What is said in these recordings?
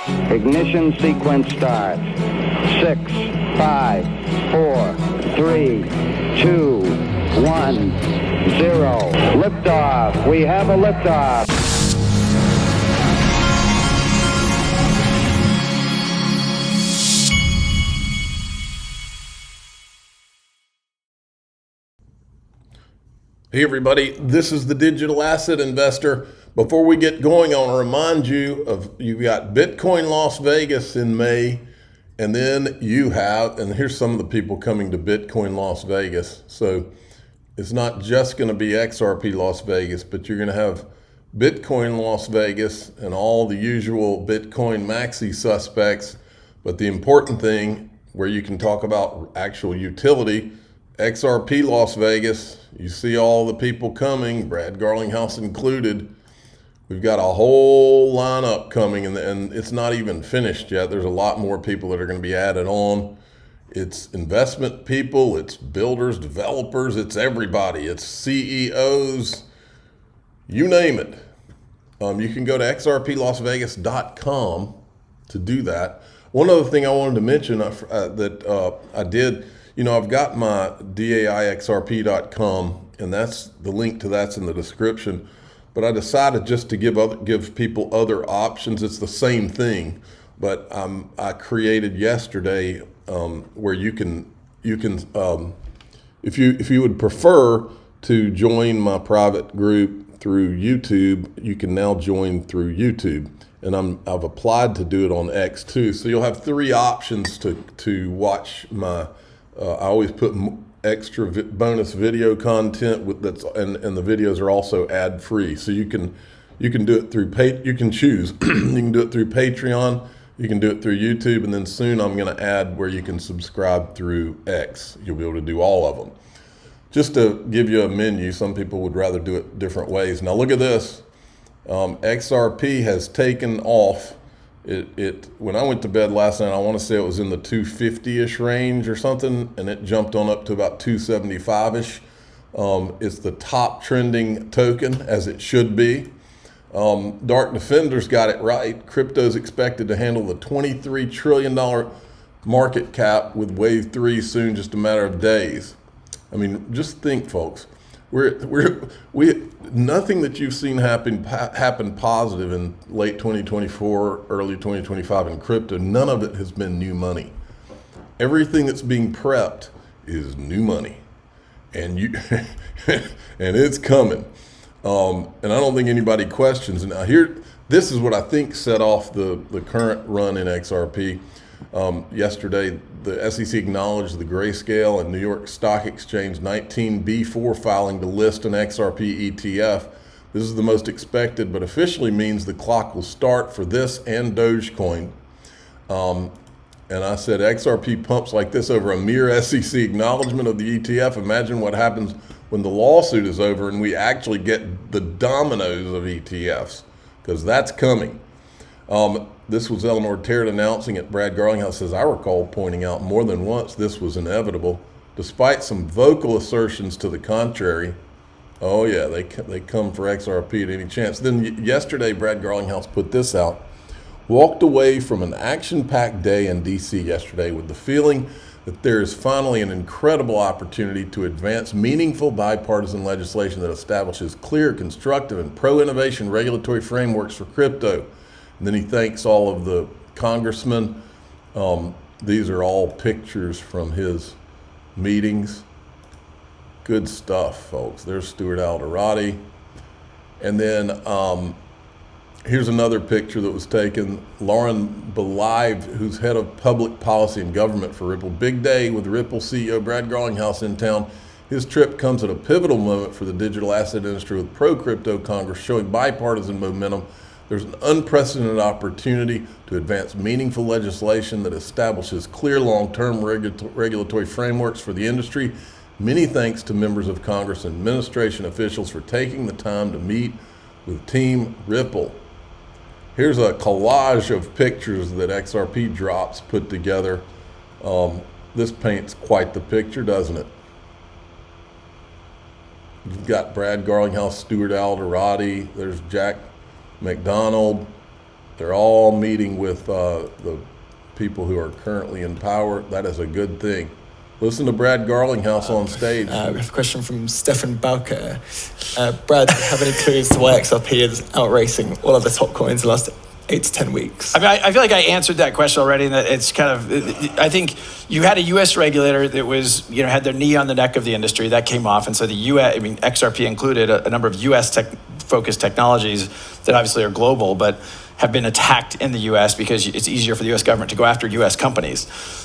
Ignition sequence start. 6, 5, 4, 3, 2, 1, 0. Liftoff. We have a liftoff. Hey everybody, this is the Digital Asset Investor. Before we get going, I want to remind you of you've got Bitcoin Las Vegas in May, and then you have, and here's some of the people coming to Bitcoin Las Vegas. So it's not just going to be XRP Las Vegas, but you're going to have Bitcoin Las Vegas and all the usual Bitcoin maxi suspects. But the important thing, where you can talk about actual utility, XRP Las Vegas, you see all the people coming, Brad Garlinghouse included. We've got a whole lineup coming, and it's not even finished yet. There's a lot more people that are going to be added on. It's investment people, it's builders, developers, it's everybody. It's CEOs, you name it. You can go to xrplasvegas.com to do that. One other thing I wanted to mention that I did, I've got my daixrp.com, and that's the link to that's in the description. But I decided just to give people other options. It's the same thing, but I created yesterday where you can if you would prefer to join my private group through YouTube, you can now join through YouTube. And I've applied to do it on X too. So you'll have three options to watch my. I always put extra bonus video content and the videos are also ad free. So you can do it through you can choose. You can do it through Patreon, you can do it through YouTube, and then soon I'm going to add where you can subscribe through X. You'll be able to do all of them. Just to give you a menu, some people would rather do it different ways. Now look at this. XRP has taken off. When I went to bed last night, I want to say it was in the 250-ish range or something, and it jumped on up to about 275-ish. It's the top trending token, as it should be. Dark Defender's got it right. Crypto's expected to handle the $23 trillion market cap with Wave 3 soon, just a matter of days. I mean, just think, folks. Nothing that you've seen happen positive in late 2024, early 2025 in crypto, none of it has been new money. Everything that's being prepped is new money, and and it's coming. And I don't think anybody questions. Now this is what I think set off the current run in XRP. Yesterday, the SEC acknowledged the Grayscale and New York Stock Exchange 19B4 filing to list an XRP ETF. This is the most expected, but officially means the clock will start for this and Dogecoin. And I said, XRP pumps like this over a mere SEC acknowledgement of the ETF. Imagine what happens when the lawsuit is over and we actually get the dominoes of ETFs, because that's coming. This was Eleanor Terrett announcing it. Brad Garlinghouse, as I recall, pointing out more than once this was inevitable, despite some vocal assertions to the contrary. Oh yeah, they come for XRP at any chance. Then yesterday, Brad Garlinghouse put this out. Walked away from an action-packed day in DC yesterday with the feeling that there is finally an incredible opportunity to advance meaningful bipartisan legislation that establishes clear, constructive, and pro-innovation regulatory frameworks for crypto. And then he thanks all of the congressmen. These are all pictures from his meetings. Good stuff, folks. There's Stuart Alderati. And then here's another picture that was taken. Lauren Belive, who's head of public policy and government for Ripple. Big day with Ripple CEO Brad Garlinghouse in town. His trip comes at a pivotal moment for the digital asset industry, with pro-crypto Congress showing bipartisan momentum. There's an unprecedented opportunity to advance meaningful legislation that establishes clear long-term regulatory frameworks for the industry. Many thanks to members of Congress and administration officials for taking the time to meet with Team Ripple. Here's a collage of pictures that XRP Drops put together. This paints quite the picture, doesn't it? You've got Brad Garlinghouse, Stuart Alderati, there's Jack McDonald, They're all meeting with the people who are currently in power. That is a good thing. Listen to Brad Garlinghouse on stage. We have a question from Stefan Bauker. Brad, do you have any clues to why XRP is outracing all of the top coins in the last 8 to 10 weeks? I mean, I feel like I answered that question already, and that it's kind of, I think you had a U.S. regulator that was, had their knee on the neck of the industry. That came off, and so the U.S., XRP included a number of U.S. focused technologies that obviously are global, but have been attacked in the U.S. because it's easier for the U.S. government to go after U.S. companies.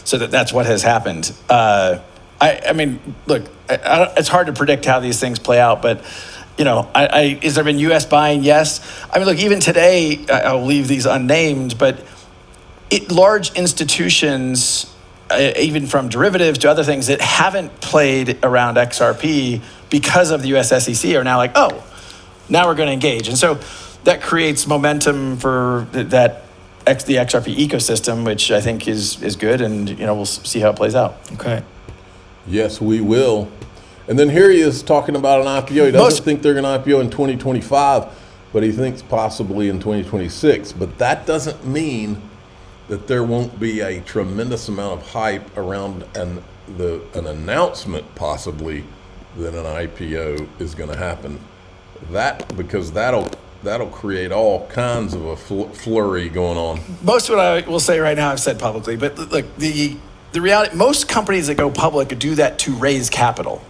So that's what has happened. I mean, look, it's hard to predict how these things play out, but is there been U.S. buying? Yes. I mean, look, even today, I'll leave these unnamed, but large institutions, even from derivatives to other things that haven't played around XRP because of the U.S. SEC, are now like, oh, now we're going to engage. And so that creates momentum for the XRP ecosystem, which I think is good, and we'll see how it plays out. Okay. Yes, we will. And then here he is talking about an IPO. He doesn't think they're going to IPO in 2025, but he thinks possibly in 2026. But that doesn't mean that there won't be a tremendous amount of hype around an announcement possibly that an IPO is going to happen. Because that'll create all kinds of a flurry going on. Most of what I will say right now I've said publicly, but look, the reality, most companies that go public do that to raise capital.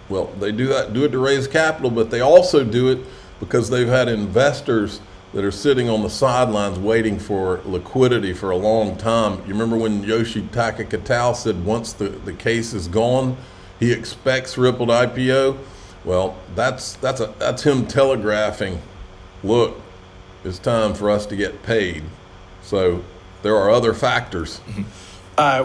Well, they do it to raise capital, but they also do it because they've had investors that are sitting on the sidelines waiting for liquidity for a long time. You remember when Oceanfront said once the case is gone, he expects Ripple to IPO? Well, that's him telegraphing, look, it's time for us to get paid. So there are other factors.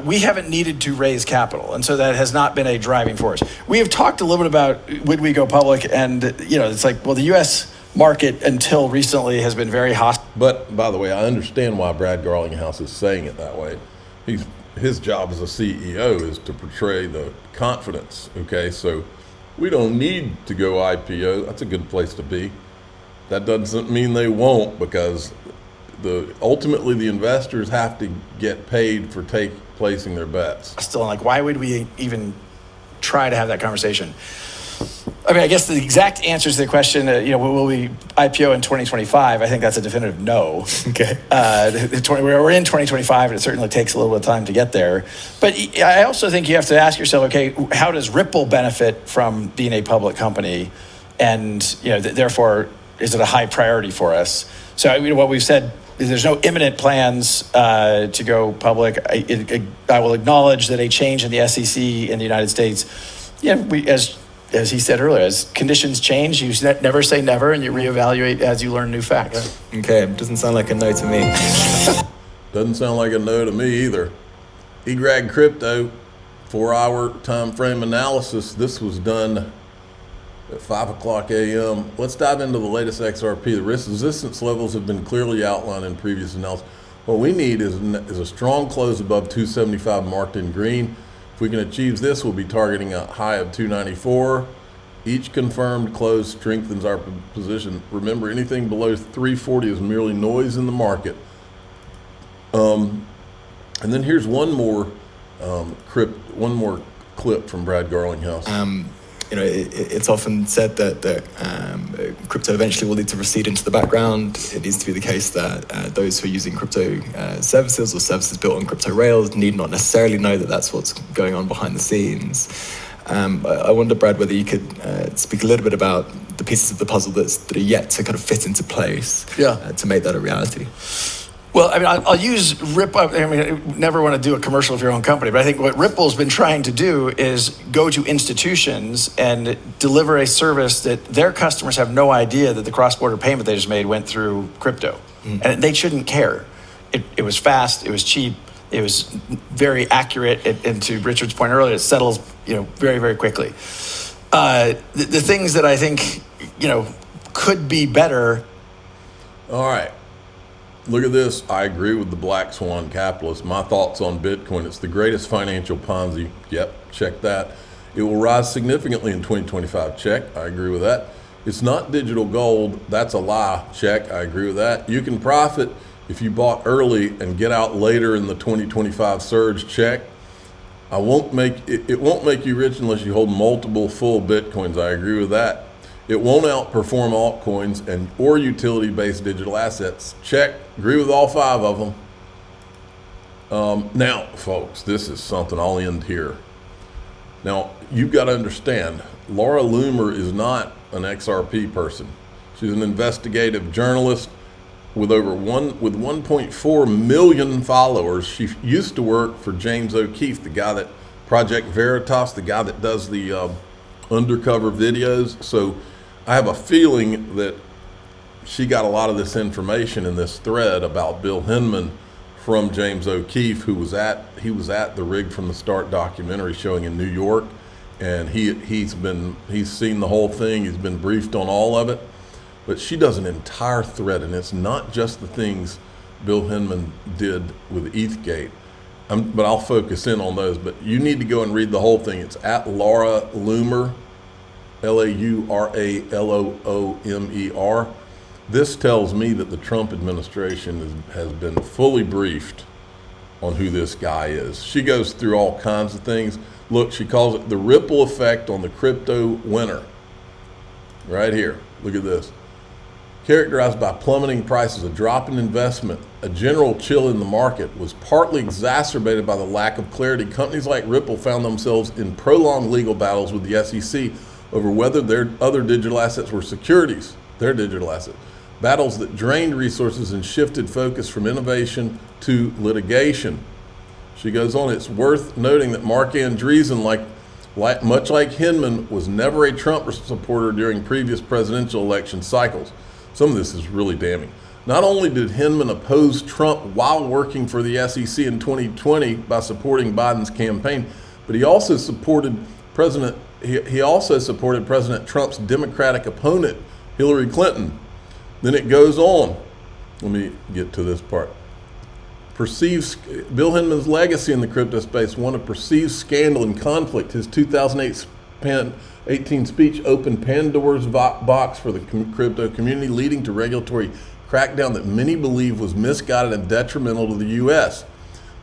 We haven't needed to raise capital, and so that has not been a driving force. We have talked a little bit about would we go public, and it's like, well, the U.S. market until recently has been very hostile. But by the way, I understand why Brad Garlinghouse is saying it that way. His job as a CEO is to portray the confidence. Okay, so we don't need to go IPO. That's a good place to be. That doesn't mean they won't, because ultimately the investors have to get paid for placing their bets. Still, like, why would we even try to have that conversation? I mean, I guess the exact answer to the question, will we IPO in 2025? I think that's a definitive no. Okay. We're in 2025, and it certainly takes a little bit of time to get there. But I also think you have to ask yourself, okay, how does Ripple benefit from being a public company? And, therefore, is it a high priority for us? So what we've said is there's no imminent plans to go public. I will acknowledge that a change in the SEC in the United States, as he said earlier, as conditions change, you never say never, and you reevaluate as you learn new facts. Okay, doesn't sound like a no to me. Doesn't sound like a no to me either. eGrag Crypto, 4-hour time frame analysis. This was done at 5 o'clock a.m. Let's dive into the latest XRP. The resistance levels have been clearly outlined in previous analysis. What we need is a strong close above 275 marked in green. If we can achieve this, we'll be targeting a high of 294. Each confirmed close strengthens our position. Remember, anything below 340 is merely noise in the market. And then here's one more clip from Brad Garlinghouse. It's often said that crypto eventually will need to recede into the background. It needs to be the case that those who are using crypto services or services built on crypto rails need not necessarily know that that's what's going on behind the scenes. I wonder, Brad, whether you could speak a little bit about the pieces of the puzzle that are yet to kind of fit into place to make that a reality. Well, I mean, I'll use Ripple. I mean, I never want to do a commercial of your own company, but I think what Ripple's been trying to do is go to institutions and deliver a service that their customers have no idea that the cross-border payment they just made went through crypto. And they shouldn't care. It was fast, it was cheap, it was very accurate, and to Richard's point earlier, it settles very, very quickly. The things that I think could be better. All right. Look at this. I agree with the Black Swan capitalist. My thoughts on Bitcoin: it's the greatest financial Ponzi. Yep, check that. It will rise significantly in 2025. Check. I agree with that. It's not digital gold. That's a lie. Check. I agree with that. You can profit If you bought early and get out later in the 2025 surge, check. It won't make you rich unless you hold multiple full Bitcoins. I agree with that. It won't outperform altcoins or utility-based digital assets. Check. Agree with all 5 of them. Now, folks, this is something I'll end here. Now, you've got to understand, Laura Loomer is not an XRP person. She's an investigative journalist with 1.4 million followers. She used to work for James O'Keefe, the guy that Project Veritas, the guy that does the undercover videos. So I have a feeling that she got a lot of this information in this thread about Bill Hinman from James O'Keefe, who was at the Rigged from the Start documentary showing in New York, and he's seen the whole thing. He's been briefed on all of it. But she does an entire thread, and it's not just the things Bill Hinman did with ETHgate. But I'll focus in on those. But you need to go and read the whole thing. It's at Laura Loomer, LauralOomer. This tells me that the Trump administration has been fully briefed on who this guy is. She goes through all kinds of things. Look, she calls it the ripple effect on the crypto winter. Right here. Look at this. Characterized by plummeting prices, a drop in investment, a general chill in the market was partly exacerbated by the lack of clarity. Companies like Ripple found themselves in prolonged legal battles with the SEC over whether their other digital assets were securities, their digital assets. Battles that drained resources and shifted focus from innovation to litigation. She goes on, it's worth noting that Mark Andreessen, much like Hinman, was never a Trump supporter during previous presidential election cycles. Some of this is really damning. Not only did Hinman oppose Trump while working for the SEC in 2020 by supporting Biden's campaign, but he also supported President Trump's Democratic opponent, Hillary Clinton. Then it goes on. Let me get to this part. Bill Hinman's legacy in the crypto space, one of perceived scandal and conflict. His 2018 speech opened Pandora's box for the crypto community, leading to regulatory crackdown that many believe was misguided and detrimental to the U.S.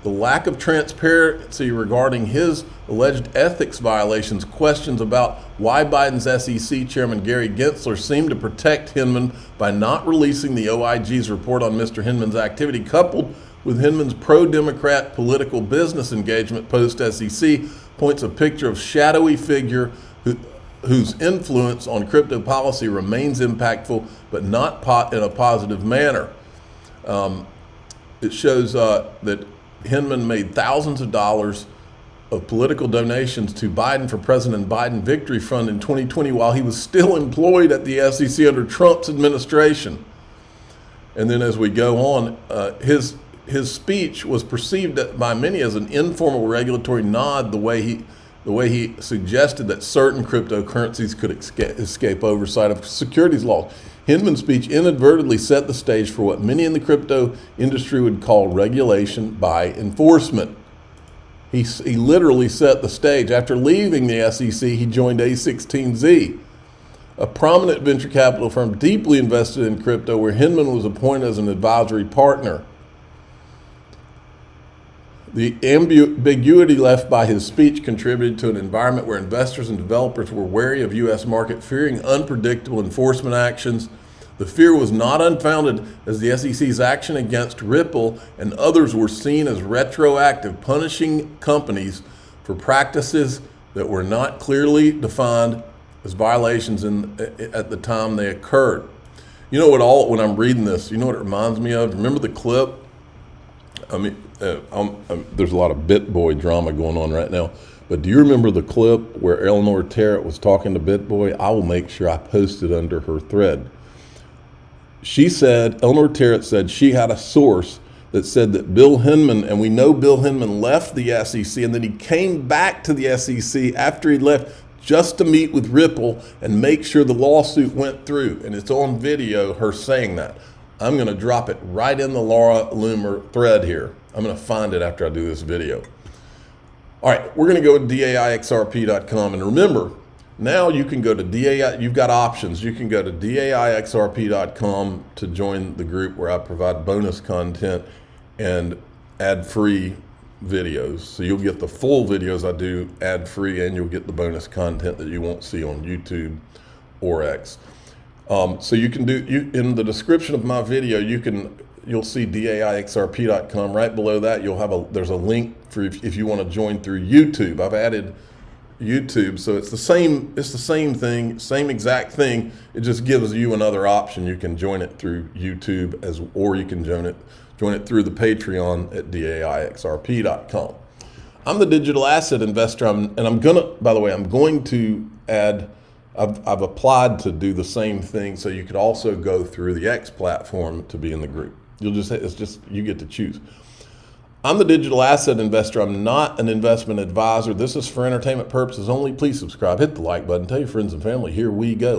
The lack of transparency regarding his alleged ethics violations, questions about why Biden's SEC Chairman Gary Gensler seemed to protect Hinman by not releasing the OIG's report on Mr. Hinman's activity, coupled with Hinman's pro-Democrat political business engagement post-SEC, points a picture of shadowy figure whose influence on crypto policy remains impactful, but not in a positive manner. It shows that Hinman made thousands of dollars of political donations to Biden for President Biden Victory Fund in 2020 while he was still employed at the SEC under Trump's administration. And then as we go on, his speech was perceived by many as an informal regulatory nod, the way he suggested that certain cryptocurrencies could escape oversight of securities laws. Hinman's speech inadvertently set the stage for what many in the crypto industry would call regulation by enforcement. He literally set the stage. After leaving the SEC, he joined A16Z, a prominent venture capital firm deeply invested in crypto, where Hinman was appointed as an advisory partner. The ambiguity left by his speech contributed to an environment where investors and developers were wary of U.S. market, fearing unpredictable enforcement actions. The fear was not unfounded, as the SEC's action against Ripple and others were seen as retroactive, punishing companies for practices that were not clearly defined as violations at the time they occurred. You know what? When I'm reading this, you know what it reminds me of? Remember the clip? I mean, there's a lot of BitBoy drama going on right now, but do you remember the clip where Eleanor Terrett was talking to BitBoy? I will make sure I post it under her thread. Eleanor Terrett said she had a source that said that Bill Hinman, and we know Bill Hinman left the SEC, and then he came back to the SEC after he left just to meet with Ripple and make sure the lawsuit went through. And it's on video, her saying that. I'm going to drop it right in the Laura Loomer thread here. I'm going to find it after I do this video. All right, we're going to go to DAIXRP.com. And remember, Now you can go to DAI, you've got options. You can go to DAIXRP.com to join the group where I provide bonus content and ad-free videos. So you'll get the full videos I do ad-free, and you'll get the bonus content that you won't see on YouTube or X. So you can in the description of my video, you'll see DAIXRP.com. Right below that, there's a link for if you want to join through YouTube. I've added YouTube, so it's the same thing, same exact thing. It just gives you another option. You can join it through YouTube or you can join it through the Patreon at DAIXRP.com. I'm the digital asset investor, I'm going to add, I've applied to do the same thing, so you could also go through the X platform to be in the group. You get to choose. I'm the digital asset investor. I'm not an investment advisor. This is for entertainment purposes only. Please subscribe, hit the like button, tell your friends and family. Here we go.